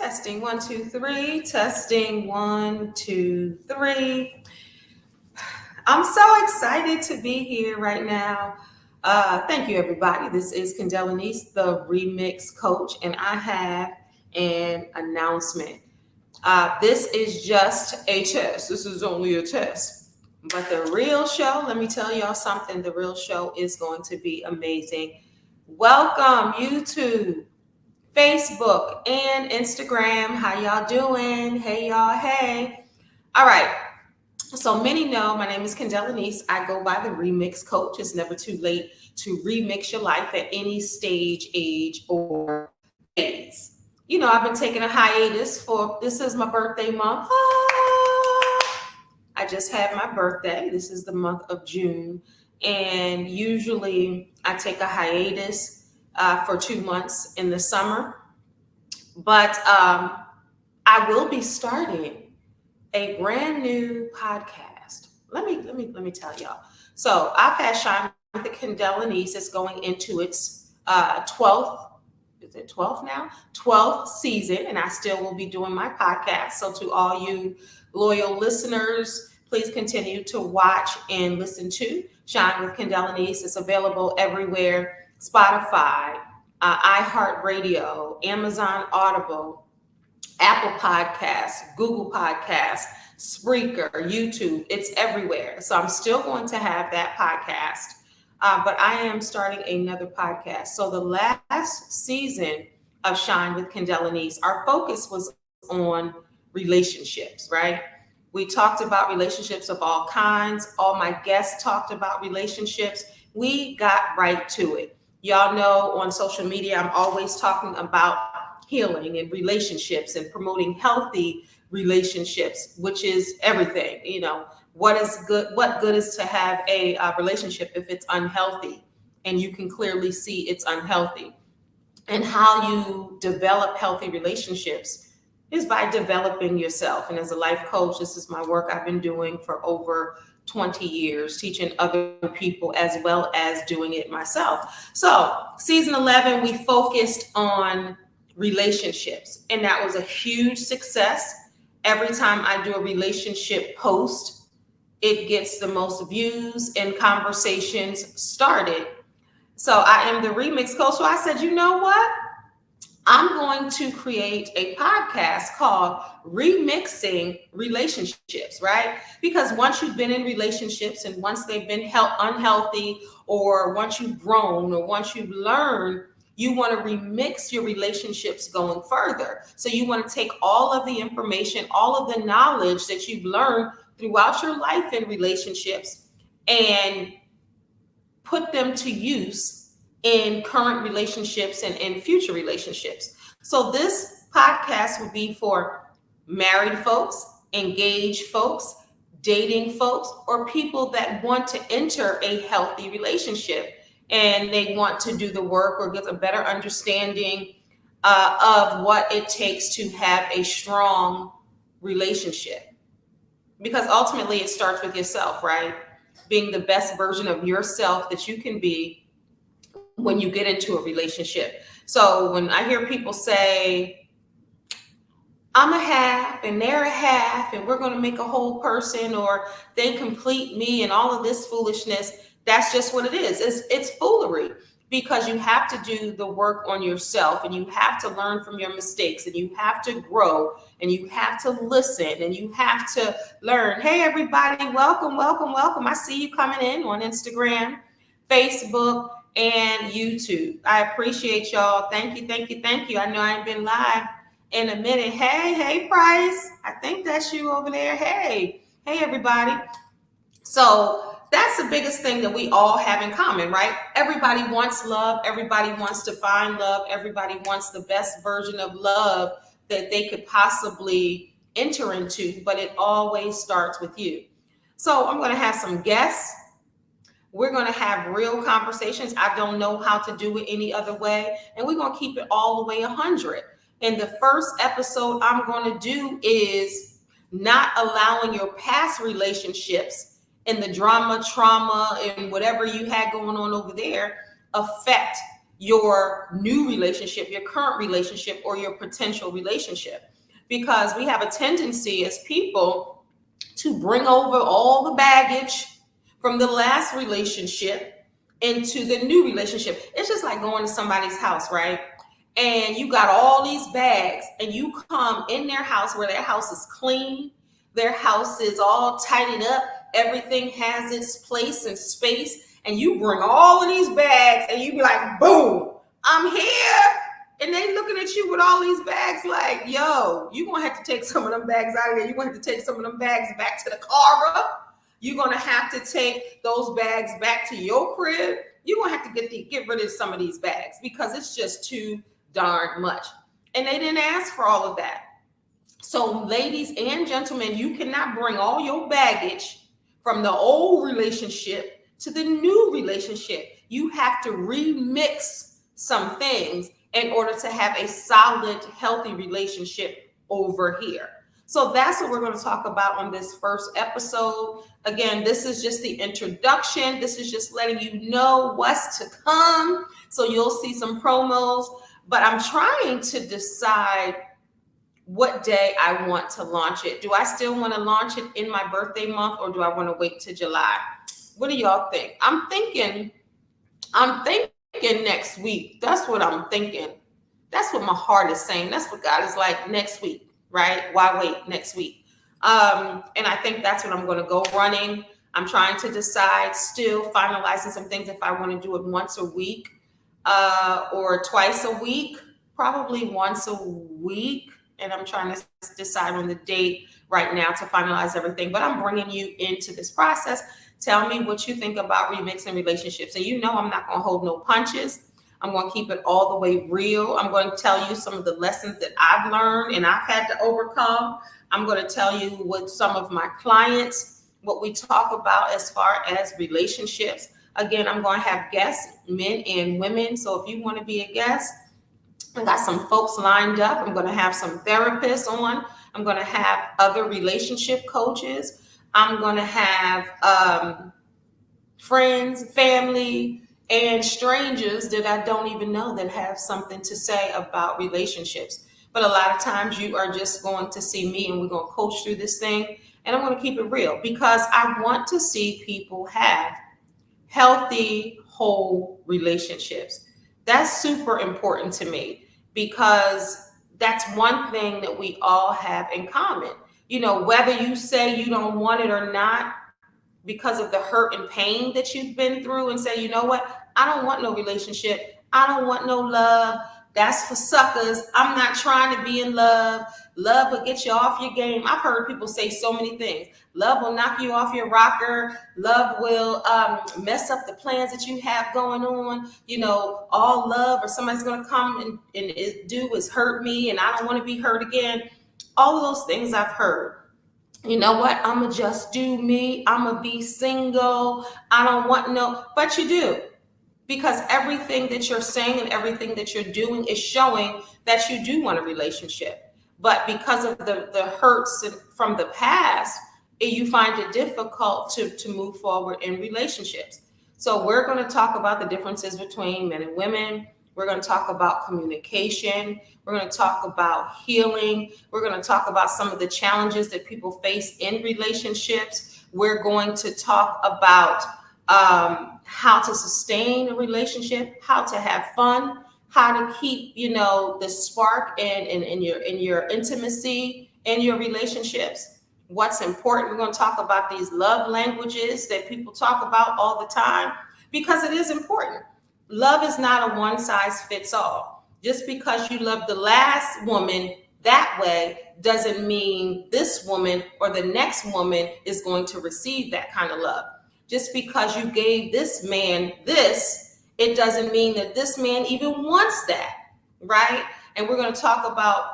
Testing 1, 2, 3. Testing 1, 2, 3. I'm so excited to be here right now. Thank you, everybody. This is Lenice, the Remix Coach, and I have an announcement. This is just a test. This is only a test. But the real show, let me tell y'all something. The real show is going to be amazing. Welcome, YouTube, Facebook, and Instagram. How y'all doing? Hey, y'all. Hey. All right. So many know my name is Lenice. I go by the Remix Coach. It's never too late to remix your life at any stage, age, or phase. You know, I've been taking a hiatus this is my birthday month. I just had my birthday. This is the month of June. And usually I take a hiatus for 2 months in the summer. But I will be starting a brand new podcast. Let me tell y'all. So I've had Shine with the Lenice. It's going into its 12th. Is it 12th now? 12th season, and I still will be doing my podcast. So to all you loyal listeners, please continue to watch and listen to Shine with Lenice. It's available everywhere: Spotify, iHeartRadio, Amazon Audible, Apple Podcasts, Google Podcasts, Spreaker, YouTube. It's everywhere. So I'm still going to have that podcast, but I am starting another podcast. So the last season of Shine with Lenice, our focus was on relationships, right? We talked about relationships of all kinds. All my guests talked about relationships. We got right to it. Y'all know on social media, I'm always talking about healing and relationships and promoting healthy relationships, which is everything. You know, what good is to have a relationship if it's unhealthy, and you can clearly see it's unhealthy. And how you develop healthy relationships is by developing yourself. And as a life coach, this is my work I've been doing for over 20 years, teaching other people as well as doing it myself. So season 11, we focused on relationships, and that was a huge success. Every time I do a relationship post, it gets the most views and conversations started. So I am the Remix Coach. So I said, you know what? I'm going to create a podcast called Remixing Relationships, right? Because once you've been in relationships and once they've been unhealthy, or once you've grown, or once you've learned, you want to remix your relationships going further. So you want to take all of the information, all of the knowledge that you've learned throughout your life in relationships, and put them to use in current relationships and in future relationships. So this podcast would be for married folks, engaged folks, dating folks, or people that want to enter a healthy relationship and they want to do the work or get a better understanding of what it takes to have a strong relationship. Because ultimately it starts with yourself, right? Being the best version of yourself that you can be when you get into a relationship. So when I hear people say, I'm a half and they're a half and we're going to make a whole person, or they complete me, and all of this foolishness, that's just what it is. It's foolery, because you have to do the work on yourself, and you have to learn from your mistakes, and you have to grow, and you have to listen, and you have to learn. Hey, everybody, welcome, welcome, welcome. I see you coming in on Instagram, Facebook, and YouTube. I appreciate y'all. Thank you, thank you, thank you. I know I ain't been live in a minute. Hey, Price. I think that's you over there. Hey, everybody. So that's the biggest thing that we all have in common, right? Everybody wants love. Everybody wants to find love. Everybody wants the best version of love that they could possibly enter into, but it always starts with you. So I'm going to have some guests. We're going to have real conversations. I don't know how to do it any other way. And we're going to keep it all the way 100. And the first episode I'm going to do is not allowing your past relationships and the drama, trauma, and whatever you had going on over there affect your new relationship, your current relationship, or your potential relationship. Because we have a tendency as people to bring over all the baggage from the last relationship into the new relationship. It's just like going to somebody's house, right? And you got all these bags, and you come in their house where their house is clean, their house is all tidied up, everything has its place and space, and you bring all of these bags and you be like, boom, I'm here. And they looking at you with all these bags like, yo, you're going to have to take some of them bags out of there. You're going to have to take some of them bags back to the car. You're going to have to take those bags back to your crib. You're going to have to get rid of some of these bags because it's just too darn much. And they didn't ask for all of that. So ladies and gentlemen, you cannot bring all your baggage from the old relationship to the new relationship. You have to remix some things in order to have a solid, healthy relationship over here. So that's what we're going to talk about on this first episode. Again, this is just the introduction. This is just letting you know what's to come. So you'll see some promos, but I'm trying to decide what day I want to launch it. Do I still want to launch it in my birthday month, or do I want to wait till July? What do y'all think? I'm thinking next week. That's what I'm thinking. That's what my heart is saying. That's what God is like, next week, right? Why wait? Next week. And I think that's what I'm going to go running. I'm trying to decide, still finalizing some things, if I want to do it once a week or twice a week, probably once a week. And I'm trying to decide on the date right now to finalize everything. But I'm bringing you into this process. Tell me what you think about remixing relationships. And you know I'm not going to hold no punches. I'm going to keep it all the way real. I'm going to tell you some of the lessons that I've learned and I've had to overcome. I'm going to tell you what some of my clients, what we talk about as far as relationships. Again, I'm going to have guests, men and women. So if you want to be a guest, I got some folks lined up. I'm going to have some therapists on. I'm going to have other relationship coaches. I'm going to have friends, family, and strangers that I don't even know that have something to say about relationships. But a lot of times you are just going to see me and we're going to coach through this thing. And I'm going to keep it real because I want to see people have healthy, whole relationships. That's super important to me because that's one thing that we all have in common. You know, whether you say you don't want it or not, because of the hurt and pain that you've been through, and say, you know what, I don't want no relationship. I don't want no love. That's for suckers. I'm not trying to be in love. Love will get you off your game. I've heard people say so many things. Love will knock you off your rocker. Love will mess up the plans that you have going on. You know, all love or somebody's going to come and do is hurt me and I don't want to be hurt again. All of those things I've heard. You know what? I'm going to just do me. I'm going to be single. I don't want no, but you do. Because everything that you're saying and everything that you're doing is showing that you do want a relationship. But because of the hurts from the past, you find it difficult to move forward in relationships. So we're going to talk about the differences between men and women. We're going to talk about communication. We're going to talk about healing. We're going to talk about some of the challenges that people face in relationships. We're going to talk about how to sustain a relationship, how to have fun, how to keep, you know, the spark in your intimacy in your relationships. What's important. We're going to talk about these love languages that people talk about all the time because it is important. Love is not a one size fits all. Just because you love the last woman that way doesn't mean this woman or the next woman is going to receive that kind of love. Just because you gave this man this, it doesn't mean that this man even wants that, right? And we're going to talk about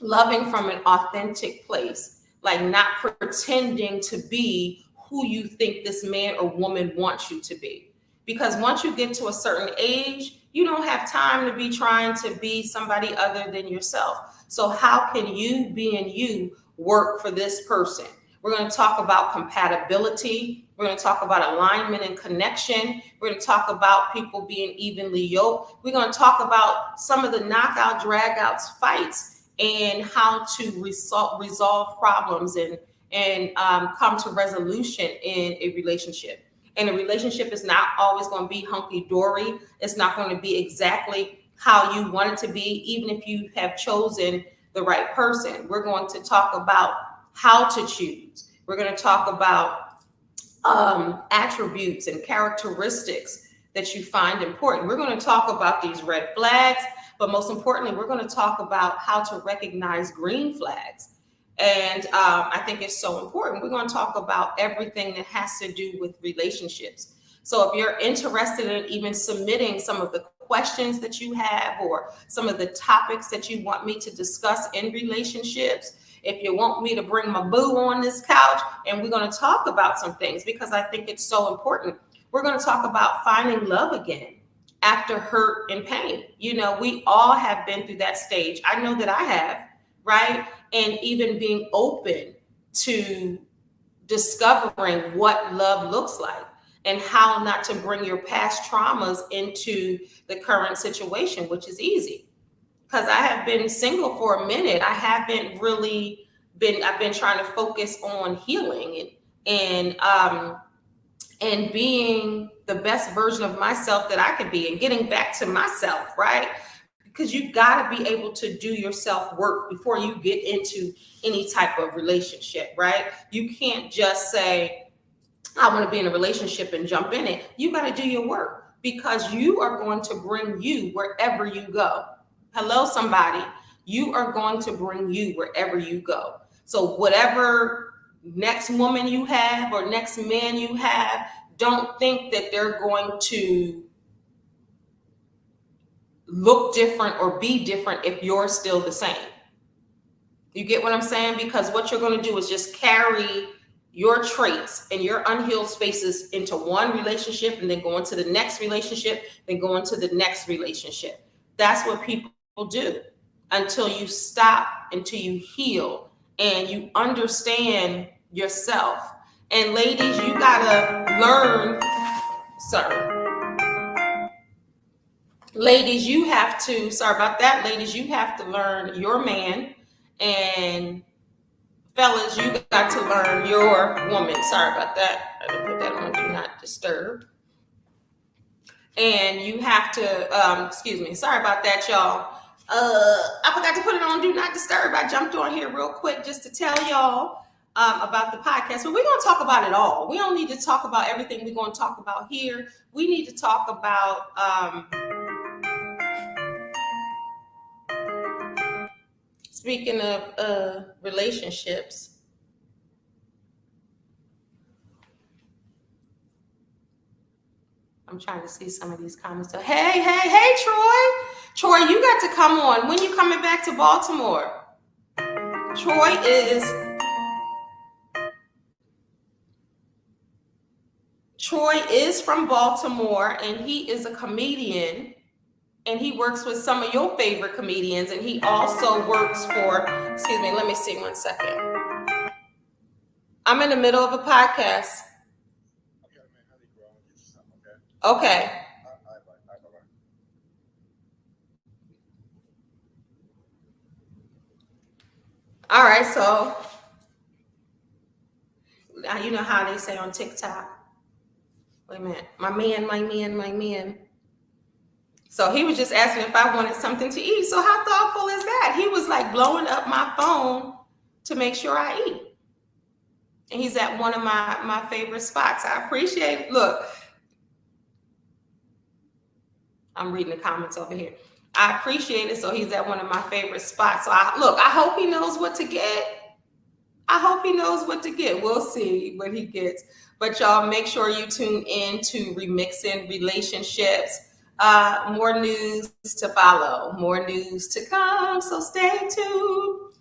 loving from an authentic place, like not pretending to be who you think this man or woman wants you to be. Because once you get to a certain age, you don't have time to be trying to be somebody other than yourself. So how can you being you work for this person? We're going to talk about compatibility. We're We're going to talk about alignment and connection. We're going to talk about people being evenly yoked. We're going to talk about some of the knockout, drag-outs, fights, and how to resolve problems and come to resolution in a relationship. And a relationship is not always going to be hunky-dory. It's not going to be exactly how you want it to be, even if you have chosen the right person. We're going to talk about how to choose. We're going to talk about attributes and characteristics that you find important. We're going to talk about these red flags, but most importantly, we're going to talk about how to recognize green flags. And I think it's so important. We're going to talk about everything that has to do with relationships. So if you're interested in even submitting some of the questions that you have or some of the topics that you want me to discuss in relationships, if you want me to bring my boo on this couch and we're going to talk about some things, because I think it's so important. We're going to talk about finding love again after hurt and pain. You know, we all have been through that stage. I know that I have, right? And even being open to discovering what love looks like and how not to bring your past traumas into the current situation, which is easy. Because I have been single for a minute. I haven't really I've been trying to focus on healing and being the best version of myself that I could be and getting back to myself, right? Because you got to be able to do your self work before you get into any type of relationship, right? You can't just say, I want to be in a relationship and jump in it. You got to do your work, because you are going to bring you wherever you go. Hello, somebody. You are going to bring you wherever you go. So whatever next woman you have or next man you have, don't think that they're going to look different or be different if you're still the same. You get what I'm saying? Because what you're going to do is just carry your traits and your unhealed spaces into one relationship and then go into the next relationship, then go into the next relationship. That's what people do until you stop, until you heal and you understand yourself. And ladies, you gotta learn, ladies, you have to, sorry about that, ladies, you have to learn your man, and fellas, you got to learn your woman. Sorry about that. I didn't put that on Do Not Disturb. And you have to, excuse me, sorry about that, y'all. I forgot to put it on Do Not Disturb. I jumped on here real quick just to tell y'all about the podcast. But we're going to talk about it all. We don't need to talk about everything we're going to talk about here. We need to talk about, speaking of relationships, I'm trying to see some of these comments. Hey, Troy. Troy, you got to come on. When you coming back to Baltimore? Troy is from Baltimore, and he is a comedian, and he works with some of your favorite comedians, and he also works for, excuse me, let me see 1 second. I'm in the middle of a podcast. Okay. All right, so you know how they say on TikTok. Wait a minute. My man. So he was just asking if I wanted something to eat. So how thoughtful is that? He was like blowing up my phone to make sure I eat. And he's at one of my favorite spots. I appreciate it. Look, I'm reading the comments over here. I appreciate it. So he's at one of my favorite spots. So I hope he knows what to get. We'll see what he gets. But y'all make sure you tune in to Remixing Relationships. More news to follow, more news to come. So stay tuned.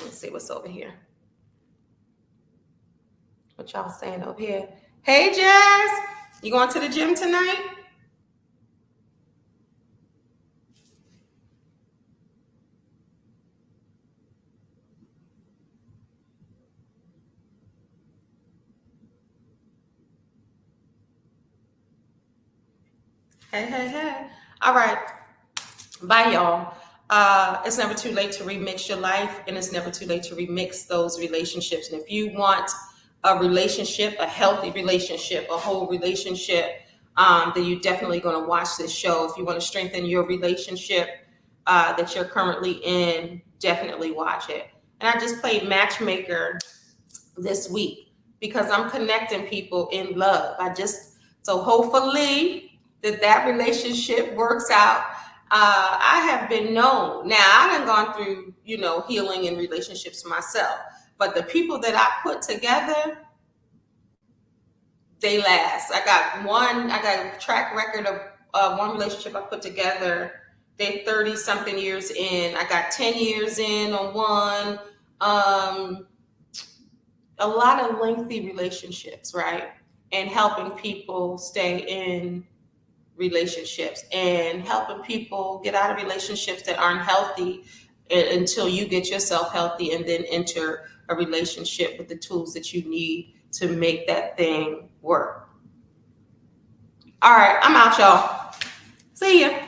Let's see what's over here. What y'all saying over here? Hey, Jazz, you going to the gym tonight? Hey, hey, hey. All right. Bye, y'all. It's never too late to remix your life, and it's never too late to remix those relationships. And if you want a relationship, a healthy relationship, a whole relationship, then you're definitely going to watch this show. If you want to strengthen your relationship that you're currently in, definitely watch it. And I just played Matchmaker this week because I'm connecting people in love. So hopefully that relationship works out. I have been known. Now I done gone through, healing in relationships myself, but the people that I put together, they last. I got a track record of one relationship I put together. They 30 something years in. I got 10 years in on one. A lot of lengthy relationships, right? And helping people stay in relationships and helping people get out of relationships that aren't healthy until you get yourself healthy and then enter a relationship with the tools that you need to make that thing work. All right, I'm out, y'all. See ya.